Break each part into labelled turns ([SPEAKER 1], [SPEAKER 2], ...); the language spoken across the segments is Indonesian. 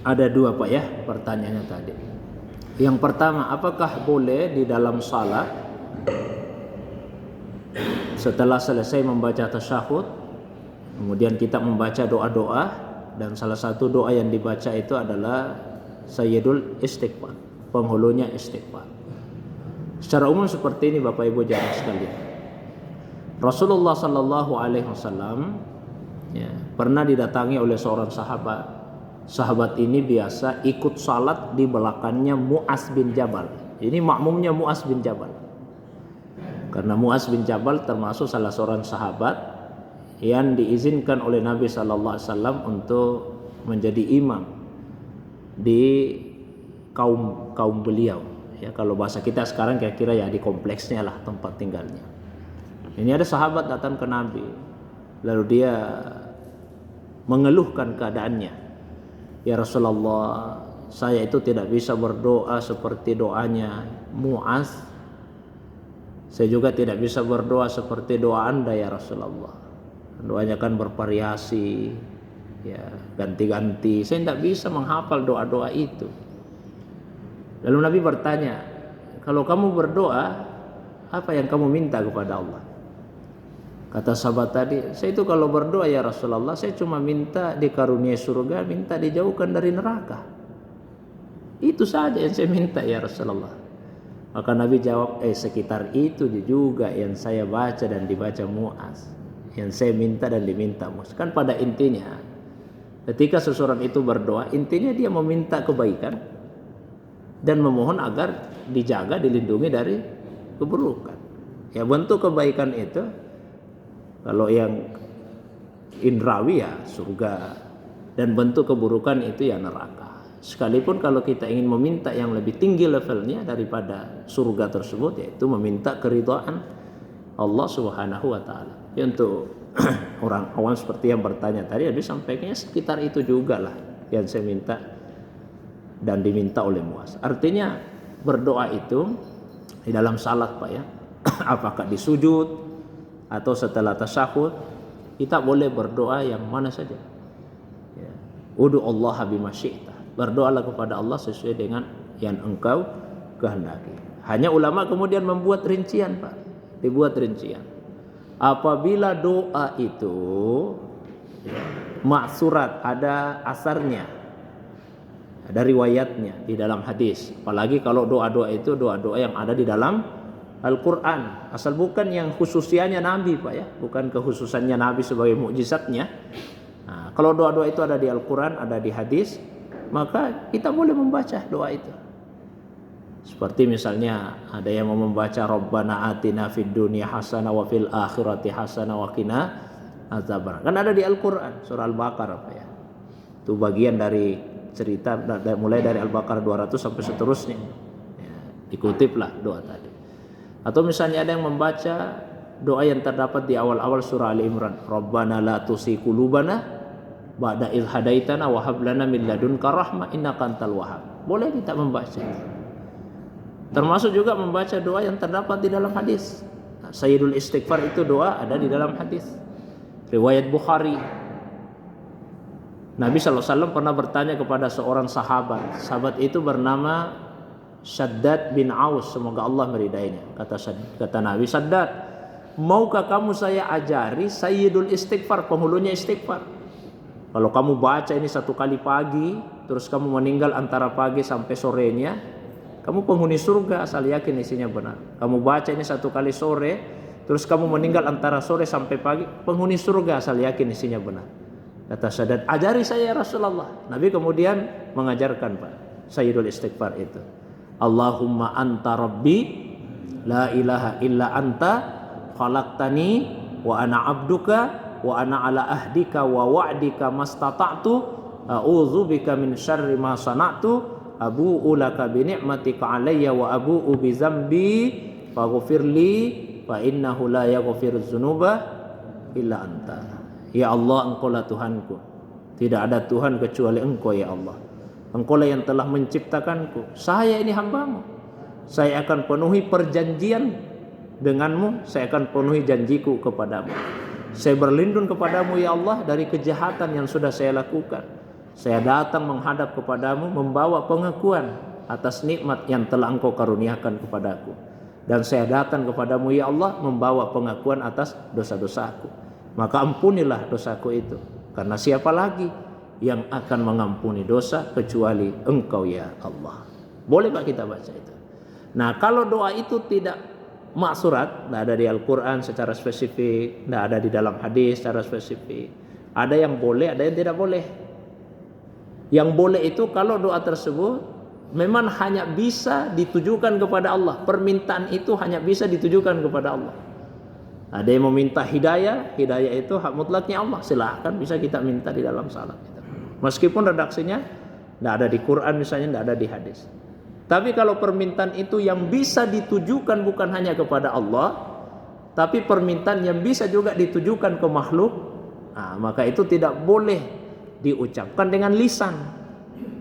[SPEAKER 1] Ada dua Pak ya pertanyaannya tadi. Yang pertama, apakah boleh di dalam salat setelah selesai membaca tasyahud, kemudian kita membaca doa-doa, dan salah satu doa yang dibaca itu adalah Sayyidul Istighfar, penghulunya istighfar. Secara umum seperti ini Bapak Ibu jamaah sekalian. Rasulullah sallallahu alaihi wasallam pernah didatangi oleh seorang sahabat. Sahabat ini biasa ikut salat di belakangnya Mu'az bin Jabal. Ini makmumnya Mu'az bin Jabal. Karena Mu'az bin Jabal termasuk salah seorang sahabat yang diizinkan oleh Nabi sallallahu alaihi wasallam untuk menjadi imam di kaum beliau. Ya, kalau bahasa kita sekarang kira-kira ya di kompleksnya lah tempat tinggalnya. Ini ada sahabat datang ke Nabi, lalu dia mengeluhkan keadaannya. Ya Rasulullah, saya itu tidak bisa berdoa seperti doanya Mu'az. Saya juga tidak bisa berdoa seperti doa Anda ya Rasulullah. Doanya kan bervariasi, ya ganti-ganti. Saya tidak bisa menghafal doa-doa itu. Lalu Nabi bertanya, kalau kamu berdoa, apa yang kamu minta kepada Allah? Kata sahabat tadi, saya itu kalau berdoa ya Rasulullah, saya cuma minta dikaruniai surga, minta dijauhkan dari neraka. Itu saja yang saya minta ya Rasulullah. Maka Nabi jawab, sekitar itu juga yang saya baca dan dibaca Mu'az, yang saya minta dan diminta Mu'az. Kan pada intinya, ketika seseorang itu berdoa, intinya dia meminta kebaikan dan memohon agar dijaga, dilindungi dari keburukan. Ya bentuk kebaikan itu, kalau yang indrawi ya surga, dan bentuk keburukan itu ya neraka. Sekalipun kalau kita ingin meminta yang lebih tinggi levelnya daripada surga tersebut, yaitu meminta keridhaan Allah Subhanahu wa taala. Ya untuk orang awam seperti yang bertanya tadi, Nabi sampaikannya sekitar itu juga lah yang saya minta dan diminta oleh Mu'az. Artinya berdoa itu di dalam salat Pak ya, apakah di sujud atau setelah tasyahud, kita boleh berdoa yang mana saja. Ya. Ud'u Allah bima syi'ta. Berdoalah kepada Allah sesuai dengan yang engkau kehendaki. Hanya ulama kemudian membuat rincian Pak. Dibuat rincian. Apabila doa itu ma'surat, ada asarnya, ada riwayatnya di dalam hadis. Apalagi kalau doa-doa itu doa-doa yang ada di dalam Al-Quran, asal bukan yang khususiannya Nabi Pak ya, bukan kekhususannya Nabi sebagai mukjizatnya. Nah, kalau doa-doa itu ada di Al-Quran, ada di hadis, maka kita boleh membaca doa itu. Seperti misalnya ada yang mau membaca Rabbana atina fid dunya hasanah wa fil akhirati hasanah wa qina adzabannar. Kan ada di Al-Quran, surah Al-Baqarah Pak ya. Itu bagian dari cerita mulai dari Al-Baqarah 200 sampai seterusnya. Ya, dikutiplah doa tadi. Atau misalnya ada yang membaca doa yang terdapat di awal-awal surah Ali Imran, Rabbana la tusi qulubana ba'da idh hadaitana wa hab lana min ladunka rahmah innaka antal wahhab. Boleh kita membaca. Termasuk juga membaca doa yang terdapat di dalam hadis. Sayyidul Istighfar itu doa ada di dalam hadis. Riwayat Bukhari. Nabi SAW pernah bertanya kepada seorang sahabat. Sahabat itu bernama Shaddad bin Aus, semoga Allah meridainya. Kata Nabi, Shaddad, maukah kamu saya ajari Sayyidul Istighfar, penghulunya istighfar? Kalau kamu baca ini satu kali pagi, terus kamu meninggal antara pagi sampai sorenya, kamu penghuni surga asal yakin isinya benar. Kamu baca ini satu kali sore, terus kamu meninggal antara sore sampai pagi, penghuni surga asal yakin isinya benar. Kata Shaddad, ajari saya ya Rasulullah. Nabi kemudian mengajarkan Pak Sayyidul Istighfar itu. Allahumma anta rabbi la ilaha illa anta khalaqtani wa ana abduka wa ana ala ahdika wa wa'dika mastata'tu a'udzubika min syarri ma sana'tu abu'u laka bi ni'matika alayya wa abu'u bi dzambi faghfirli fa innahu la yaghfirudz dzunuba illa anta. Ya Allah, Engkau lah Tuhanku, tidak ada Tuhan kecuali Engkau ya Allah. Engkau lah yang telah menciptakanku, saya ini hambamu. Saya akan penuhi perjanjian denganmu, saya akan penuhi janjiku kepadamu. Saya berlindung kepadamu ya Allah dari kejahatan yang sudah saya lakukan. Saya datang menghadap kepadamu membawa pengakuan atas nikmat yang telah Engkau karuniakan kepadaku. Dan saya datang kepadamu ya Allah membawa pengakuan atas dosa-dosaku. Maka ampunilah dosaku itu. Karena siapa lagi yang akan mengampuni dosa kecuali Engkau ya Allah. Boleh Pak kita baca itu. Nah kalau doa itu tidak maksurat, tidak ada di Al-Quran secara spesifik, tidak ada di dalam hadis secara spesifik. Ada yang boleh, ada yang tidak boleh. Yang boleh itu kalau doa tersebut memang hanya bisa ditujukan kepada Allah. Permintaan itu hanya bisa ditujukan kepada Allah. Ada yang meminta hidayah, hidayah itu hak mutlaknya Allah. Silahkan bisa kita minta di dalam salat. Meskipun redaksinya tidak ada di Quran misalnya, tidak ada di hadis. Tapi kalau permintaan itu yang bisa ditujukan bukan hanya kepada Allah, tapi permintaan yang bisa juga ditujukan ke makhluk, nah, maka itu tidak boleh diucapkan dengan lisan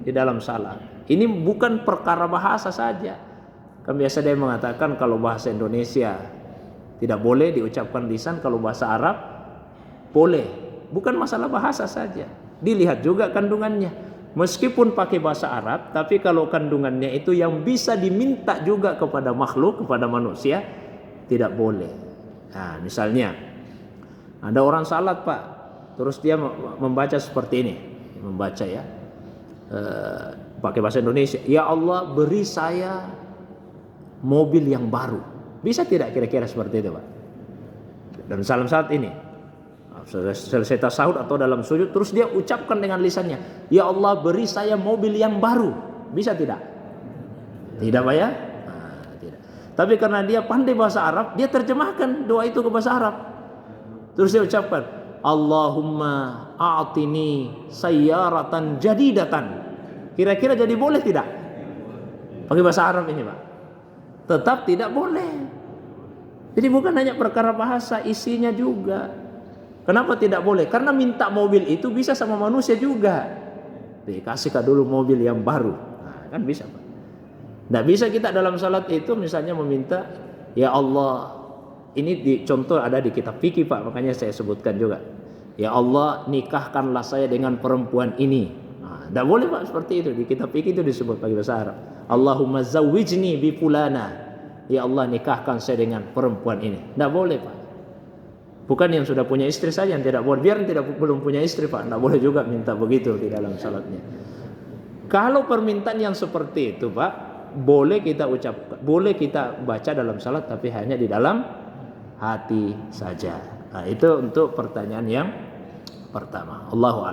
[SPEAKER 1] di dalam salat. Ini bukan perkara bahasa saja. Kan biasa dia mengatakan kalau bahasa Indonesia tidak boleh diucapkan lisan, kalau bahasa Arab boleh. Bukan masalah bahasa saja. Dilihat juga kandungannya. Meskipun pakai bahasa Arab, tapi kalau kandungannya itu yang bisa diminta juga kepada makhluk, kepada manusia, tidak boleh. Nah, misalnya ada orang salat Pak, terus dia membaca seperti ini, membaca ya, pakai bahasa Indonesia. Ya Allah beri saya mobil yang baru. Bisa tidak kira-kira seperti itu Pak? Dan salam saat ini, selesai tasawuf atau dalam sujud, terus dia ucapkan dengan lisannya, ya Allah beri saya mobil yang baru. Bisa tidak? Tidak Pak ya? Nah, tidak. Tapi karena dia pandai bahasa Arab, dia terjemahkan doa itu ke bahasa Arab. Terus dia ucapkan, Allahumma a'tini sayyaratan jadidatan. Kira-kira jadi boleh tidak? Pakai bahasa Arab ini Pak. Tetap tidak boleh. Jadi bukan hanya perkara bahasa, isinya juga. Kenapa tidak boleh? Karena minta mobil itu bisa sama manusia juga. Dikasihkan dulu mobil yang baru. Nah, kan bisa Pak. Tidak bisa kita dalam salat itu misalnya meminta, ya Allah, ini contoh ada di kitab fikih Pak, makanya saya sebutkan juga. Ya Allah nikahkanlah saya dengan perempuan ini. Nah, tidak boleh Pak seperti itu. Di kitab fikih itu disebut pakai bahasa Arab. Allahumma zawwijni bi fulana. Ya Allah nikahkan saya dengan perempuan ini. Tidak boleh Pak. Bukan yang sudah punya istri saja yang tidak boleh. Biar belum punya istri Pak, tidak boleh juga minta begitu di dalam salatnya. Kalau permintaan yang seperti itu Pak, boleh kita ucapkan, boleh kita baca dalam salat, tapi hanya di dalam hati saja. Nah, itu untuk pertanyaan yang pertama. Allahu a'lam.